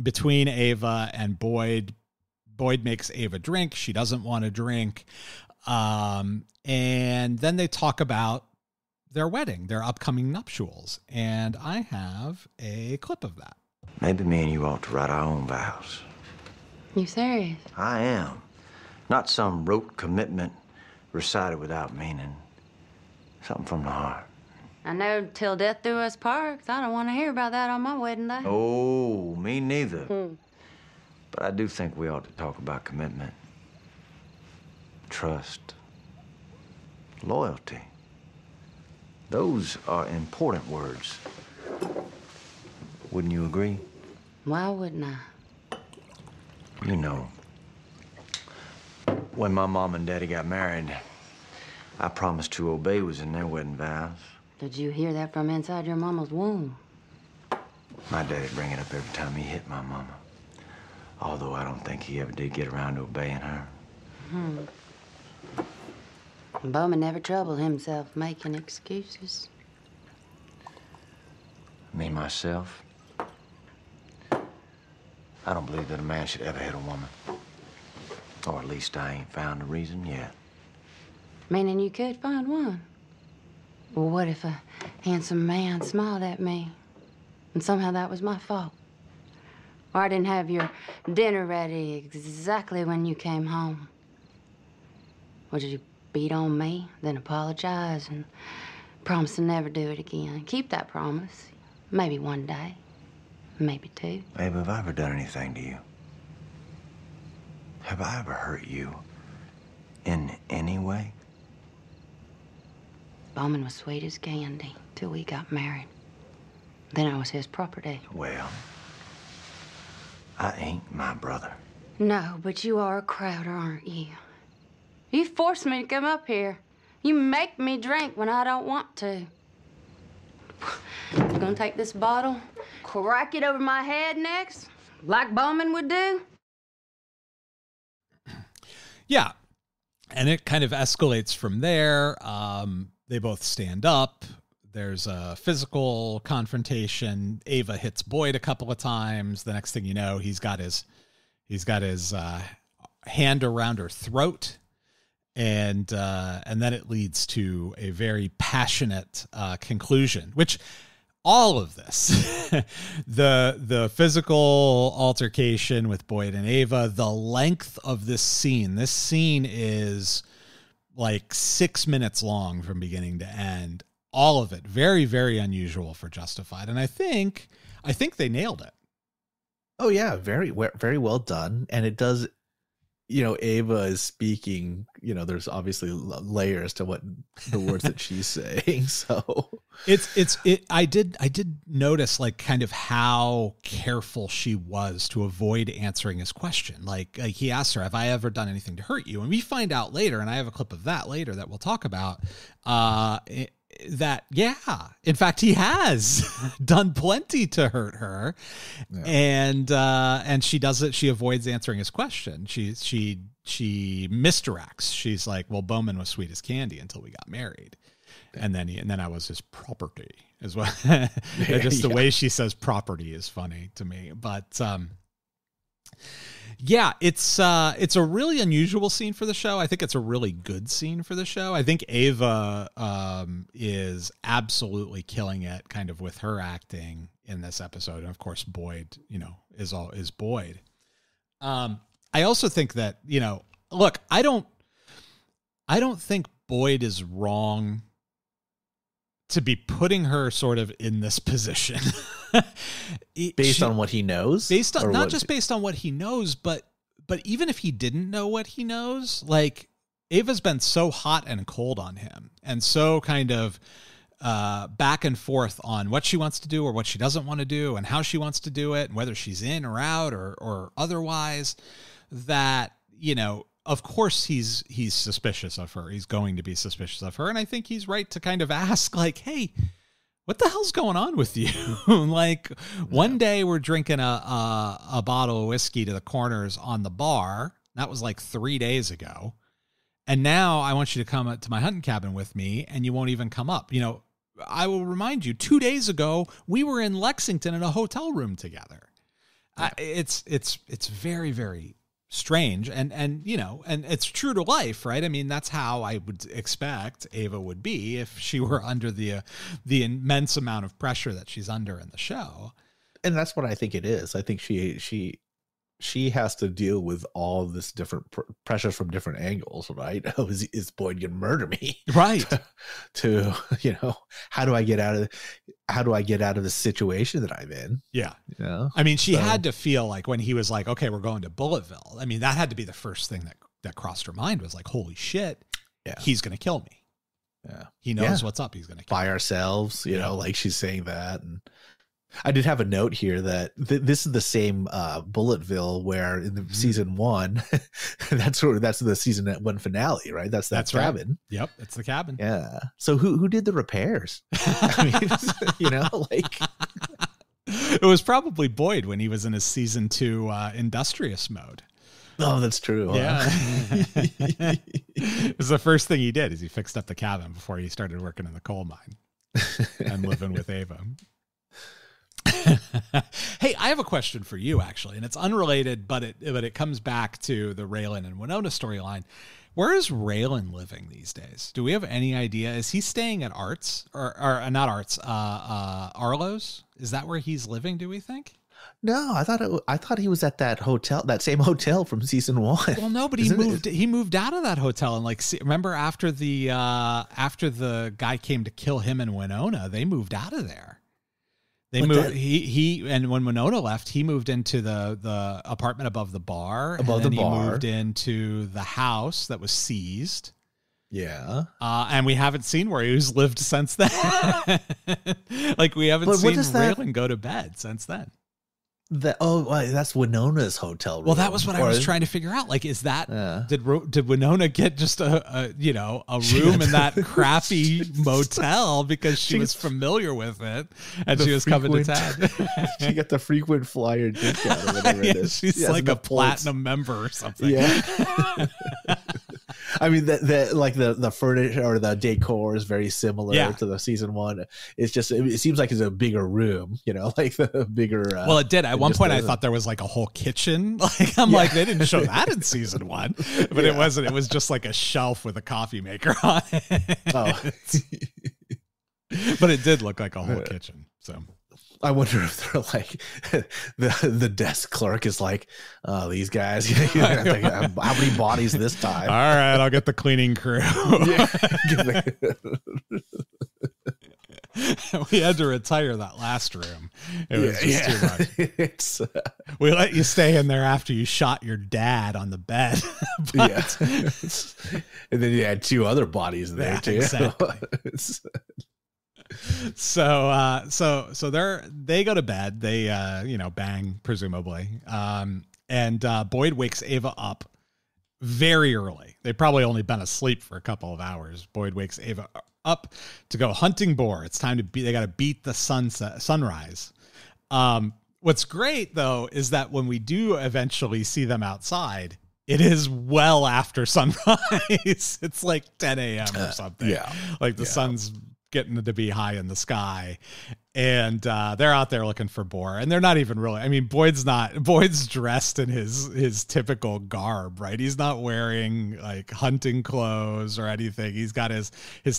between Ava and Boyd. Boyd makes Ava drink. She doesn't want to drink. And then they talk about their wedding, their upcoming nuptials. And I have a clip of that. Maybe me and you ought to write our own vows. You serious? I am. Not some rote commitment recited without meaning. Something from the heart. I know till death do us part, 'cause I don't want to hear about that on my wedding day. Oh, me neither. But I do think we ought to talk about commitment, trust, loyalty. Those are important words. Wouldn't you agree? Why wouldn't I? You know, when my mom and daddy got married, I promised to obey was in their wedding vows. Did you hear that from inside your mama's womb? My daddy'd bring it up every time he hit my mama. Although I don't think he ever did get around to obeying her. Bowman never troubled himself making excuses. Me, myself, I don't believe that a man should ever hit a woman. Or at least I ain't found a reason yet. Meaning you could find one? Well, what if a handsome man smiled at me and somehow that was my fault? Or I didn't have your dinner ready exactly when you came home? Would you beat on me, then apologize and promise to never do it again? Keep that promise. Maybe one day. Maybe two. Babe, have I ever done anything to you? Have I ever hurt you in any way? Bowman was sweet as candy till we got married. Then I was his property. Well, I ain't my brother. No, but you are a Crowder, aren't you? You forced me to come up here. You make me drink when I don't want to. You gonna take this bottle, crack it over my head next, like Bowman would do? Yeah. And it kind of escalates from there. They both stand up. There's a physical confrontation. Ava hits Boyd a couple of times. The next thing you know, he's got his hand around her throat. And then it leads to a very passionate conclusion, which all of this, the physical altercation with Boyd and Ava, the length of this scene is like 6 minutes long from beginning to end. All of it very, very unusual for Justified. And I think they nailed it. Oh yeah. Very, very well done. And it does, Ava is speaking, there's obviously layers to what the words that she's saying. So I did notice like kind of how careful she was to avoid answering his question. Like he asked her, have I ever done anything to hurt you? And we find out later, and I have a clip of that later that we'll talk about, that, yeah, in fact, he has done plenty to hurt her. Yeah. And she does it. She avoids answering his question. She misdirects. She's like, well, Bowman was sweet as candy until we got married. And then I was his property as well. Just the way she says property is funny to me, but, yeah, it's a really unusual scene for the show. I think it's a really good scene for the show. I think Ava is absolutely killing it kind of with her acting in this episode. And of course, Boyd, is Boyd. I also think that, look, I don't think Boyd is wrong to be putting her sort of in this position. Based on what he knows? Based on not just based on what he knows, but even if he didn't know what he knows, like Ava's been so hot and cold on him and so kind of back and forth on what she wants to do or what she doesn't want to do and how she wants to do it and whether she's in or out or otherwise, that, of course he's suspicious of her. He's going to be suspicious of her. And I think he's right to kind of ask like, hey, what the hell's going on with you? Like one day we're drinking a bottle of whiskey to the corners on the bar. That was like 3 days ago. And now I want you to come up to my hunting cabin with me and you won't even come up. I will remind you, 2 days ago, we were in Lexington in a hotel room together. It's very, very strange. And, you know, and it's true to life, right? I mean, that's how I would expect Ava would be if she were under the immense amount of pressure that she's under in the show. And that's what I think it is. I think she has to deal with all of this different pressures from different angles, right? Oh, is Boyd gonna murder me? Right. to you know, how do I get out of the situation that I'm in? Yeah. You know? I mean, she had to feel like when he was like, okay, we're going to Bulletville. I mean, that had to be the first thing that crossed her mind was like, holy shit, he's going to kill me. Yeah. He knows what's up. He's going to kill by me. ourselves, you know, like she's saying that. And I did have a note here that this is the same Bulletville where in the season 1, that's the season 1 finale, right? That's cabin. Right. Yep, it's the cabin. Yeah. So who did the repairs? I mean, you know, like it was probably Boyd when he was in his season 2 industrious mode. Oh, that's true. Yeah. It was the first thing he did is he fixed up the cabin before he started working in the coal mine and living with Ava. Hey, I have a question for you actually, and it's unrelated, but it comes back to the Raylan and Winona storyline. Where is Raylan living these days? Do we have any idea? Is he staying at Arts or not Arts? Arlo's? Is that where he's living? Do we think? No, I thought he was at that hotel, that same hotel from season 1. Well, no, but he moved out of that hotel and like remember after the guy came to kill him and Winona, they moved out of there. They moved. He and when Winona left, he moved into the apartment above the bar. He moved into the house that was seized. Yeah. And we haven't seen where he's lived since then. Like we haven't seen Raylan go to bed since then. That's Winona's hotel room. Well, that was what I was trying to figure out. Like, is that did Winona get just a room in that crappy motel because she was familiar with it and she was coming to town? She got the frequent flyer discount or whatever it is. She's like a platinum member or something. Yeah. I mean, the furniture or the decor is very similar to the season 1. It's just it seems like it's a bigger room, you know, like the bigger. Well, it did. At one point, I thought there was like a whole kitchen. Like I'm like they didn't show that in season 1, but it wasn't. It was just like a shelf with a coffee maker on it. Oh. But it did look like a whole kitchen. So. I wonder if they're like the desk clerk is like, oh, these guys, how many bodies this time? All right, I'll get the cleaning crew. We had to retire that last room. It was just too much. We let you stay in there after you shot your dad on the bed. And then you had 2 other bodies there too. Exactly. So they go to bed. They bang presumably. And Boyd wakes Ava up very early. They've probably only been asleep for a couple of hours. Boyd wakes Ava up to go hunting boar. It's time to they got to beat the sunrise. What's great though is that when we do eventually see them outside, it is well after sunrise. It's like 10 a.m. or something. Like the sun's getting to be high in the sky, and they're out there looking for boar, and they're not even really, I mean, Boyd's dressed in his typical garb, right? He's not wearing like hunting clothes or anything. He's got his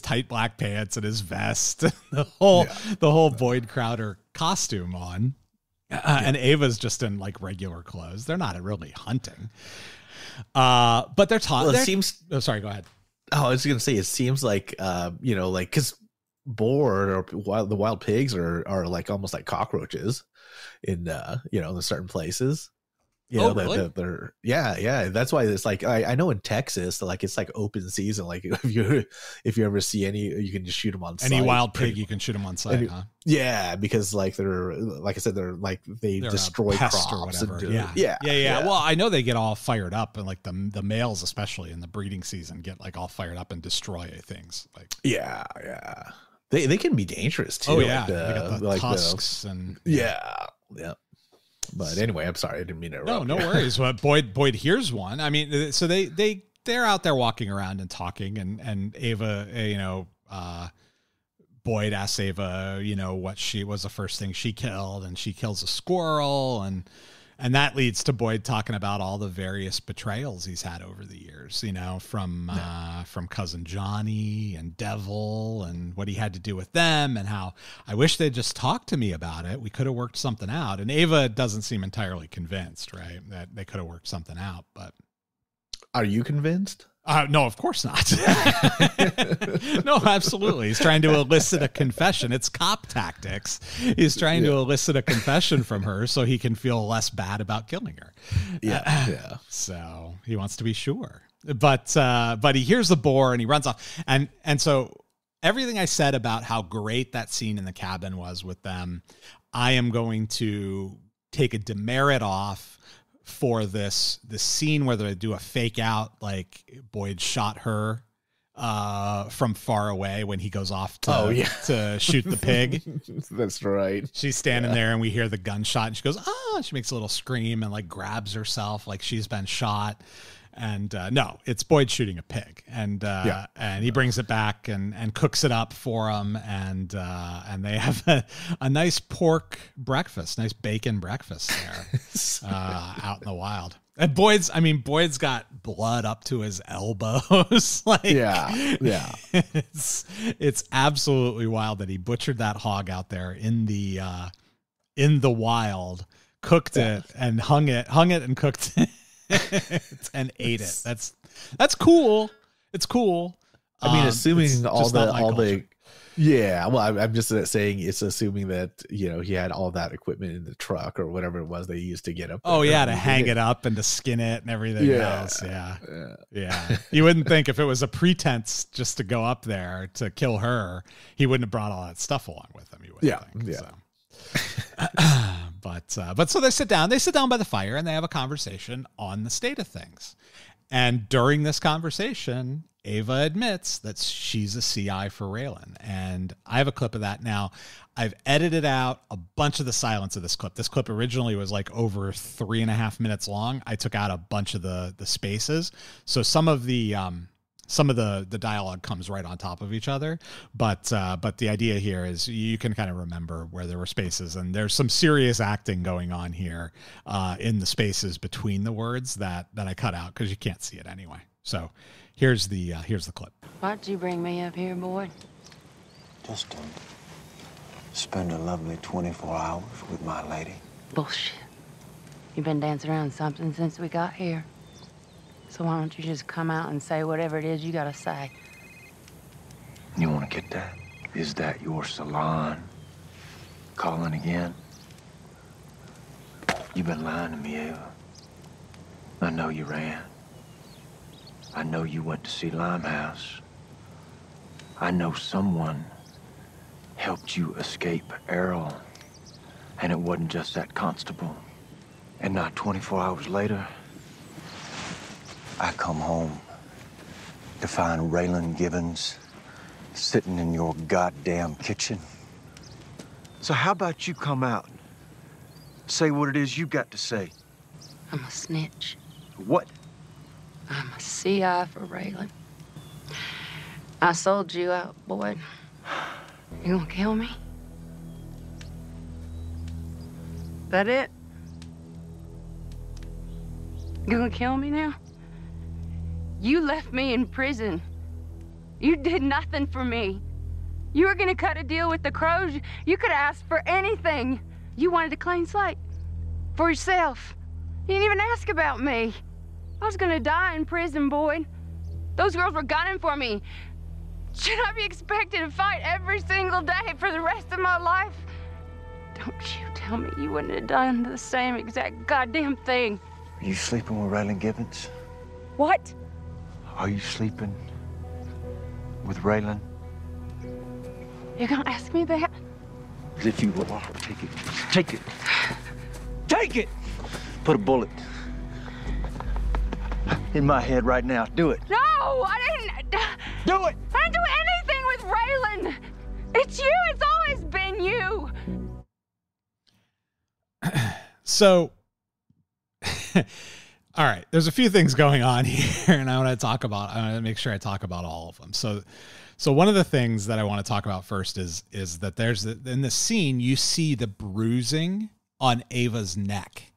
tight black pants and his vest, the whole Boyd Crowder costume on. And Ava's just in like regular clothes. They're not really hunting. But they're taught. Well, sorry, go ahead. Oh, I was going to say, it seems like, because boar or the wild pigs are like almost like cockroaches in in certain places. Really? They're that's why it's like I know in Texas like it's like open season, like if you ever see any, you can just shoot them on sight. Any wild pig you can shoot them on sight. Yeah, because like they're like I said, they're destroy crops or whatever. Yeah. Well, I know they get all fired up, and like the males especially in the breeding season get like all fired up and destroy things. Like they can be dangerous too. Oh yeah, they got the tusks and yeah. But anyway, I'm sorry, I didn't mean to interrupt. No worries. Well, Boyd hears one. I mean, so they're out there walking around and talking, and Ava, Boyd asks Ava, what she was the first thing she killed, and she kills a squirrel, and And that leads to Boyd talking about all the various betrayals he's had over the years, you know, from Cousin Johnny and Devil and what he had to do with them and how I wish they'd just talked to me about it. We could have worked something out. And Ava doesn't seem entirely convinced, right, that they could have worked something out. But are you convinced? No, of course not. No, absolutely. He's trying to elicit a confession. It's cop tactics. He's trying to elicit a confession from her so he can feel less bad about killing her. Yeah. So he wants to be sure. But he hears the boar and he runs off. And so everything I said about how great that scene in the cabin was with them, I am going to take a demerit off for this scene where they do a fake out, like Boyd shot her from far away when he goes off to shoot the pig. That's right. She's standing there and we hear the gunshot and she goes, she makes a little scream and like grabs herself like she's been shot. And no, it's Boyd shooting a pig, and he brings it back and cooks it up for him, and they have a nice pork breakfast, nice bacon breakfast there out in the wild. And Boyd's got blood up to his elbows. Like, it's absolutely wild that he butchered that hog out there in the wild, cooked it and hung it and cooked it. And ate it. That's cool. It's cool. I mean, assuming all the well, I'm just saying it's assuming that, you know, he had all that equipment in the truck or whatever it was they used to get up there. Oh yeah, to hang it up and to skin it and everything else. Yeah. You wouldn't think if it was a pretense just to go up there to kill her, he wouldn't have brought all that stuff along with him. You would think. So. But so they sit down by the fire and they have a conversation on the state of things. And during this conversation, Ava admits that she's a CI for Raylan. And I have a clip of that now. I've edited out a bunch of the silence of this clip. This clip originally was like over 3.5 minutes long. I took out a bunch of the spaces. So some of the dialogue comes right on top of each other, but the idea here is you can kind of remember where there were spaces, and there's some serious acting going on here in the spaces between the words that I cut out because you can't see it anyway. So here's the clip. Why'd you bring me up here, Boyd? Just to spend a lovely 24 hours with my lady. Bullshit. You've been dancing around something since we got here. So why don't you just come out and say whatever it is you gotta say? You want to get that? Is that your salon calling again? You've been lying to me, Ava. I know you ran. I know you went to see Limehouse. I know someone helped you escape Errol. And it wasn't just that constable. And not 24 hours later, I come home to find Raylan Gibbons sitting in your goddamn kitchen. So how about you come out, say what it is you got to say? I'm a snitch. What? I'm a CI for Raylan. I sold you out, Boyd. You gonna kill me? That it? You gonna kill me now? You left me in prison. You did nothing for me. You were gonna cut a deal with the Crows. You could have asked for anything. You wanted a clean slate for yourself. You didn't even ask about me. I was gonna die in prison, Boyd. Those girls were gunning for me. Should I be expected to fight every single day for the rest of my life? Don't you tell me you wouldn't have done the same exact goddamn thing. Are you sleeping with Raylan Gibbons? What? Are you sleeping with Raylan? You're gonna ask me that? As if you are. Take it. Take it. Take it! Put a bullet in my head right now. Do it. No, I didn't. Do it! I didn't do anything with Raylan. It's you. It's always been you. So, all right, there's a few things going on here, and I want to make sure I talk about all of them. So one of the things that I want to talk about first is that in the scene, you see the bruising on Ava's neck